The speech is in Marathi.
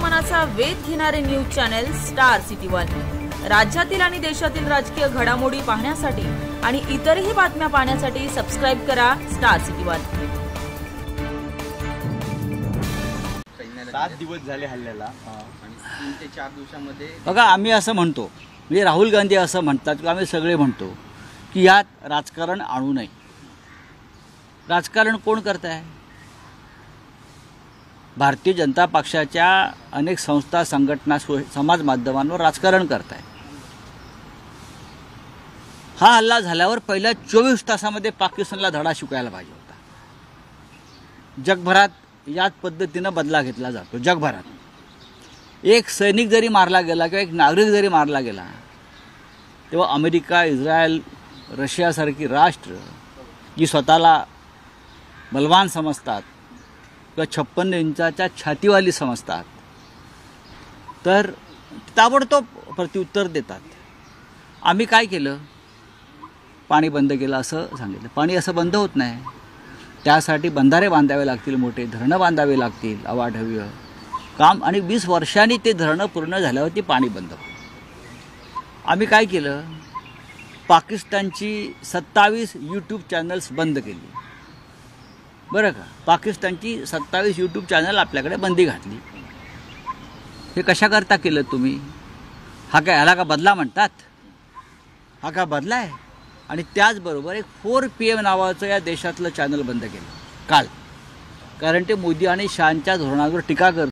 मनाचा वेध घेणारे news channel star city one. राज्यातील आणि देशातील राजकीय घडामोडी पाहण्यासाठी आणि इतरही बातम्या पाहण्यासाठी सबस्क्राइब करा स्टार सिटी वन। 7 दिवस झाले हल्ल्याला आणि 3 ते 4 दिवसांमध्ये बघा आम्ही असं म्हणतो, म्हणजे राहुल गांधी असं म्हणतात किंवा आम्ही सगळे म्हणतो की यात राजकारण आणू नये। राजकारण कोण करत आहे? भारतीय जनता पक्षाच्या अनेक संस्था, संघटना, समाज माध्यमांवर राजकारण करत आहे। हा हल्ला झाल्यावर पहिल्या 24 तासामध्ये पाकिस्तानला धडा शिकवायला पाहिजे होता। जगभरात याच पद्धतीनं बदला घेतला जातो। जगभरात एक सैनिक जरी मारला गेला किंवा एक नागरिक जरी मारला गेला तेव्हा अमेरिका, इस्रायल, रशियासारखी राष्ट्र जी स्वतःला बलवान समजतात किंवा 56 इंचाच्या छातीवाली समजतात तर ताबडतोब प्रत्युत्तर देतात। आम्ही काय केलं? पाणी बंद केलं असं सांगितलं। पाणी असं बंद होत नाही, त्यासाठी बंधारे बांधावे लागतील, मोठे धरणं बांधावे लागतील, अवाढव्य काम, आणि 20 वर्षांनी ते धरणं पूर्ण झाल्यावरती पाणी बंद होईल। आम्ही काय केलं? पाकिस्तानची 27 यूट्यूब चॅनल्स बंद केली। बरं का, पाकिस्तानची 27 यूट्यूब चॅनल आपल्याकडे बंदी घातली। हे कशाकरता केलं तुम्ही? ह्याला का बदला म्हणतात? हा का बदला आहे? आणि त्याचबरोबर एक 4 PM नावाचं या देशातलं चॅनल बंद केलं काल, कारण ते मोदी आणि शहांच्या धोरणावर टीका करतात।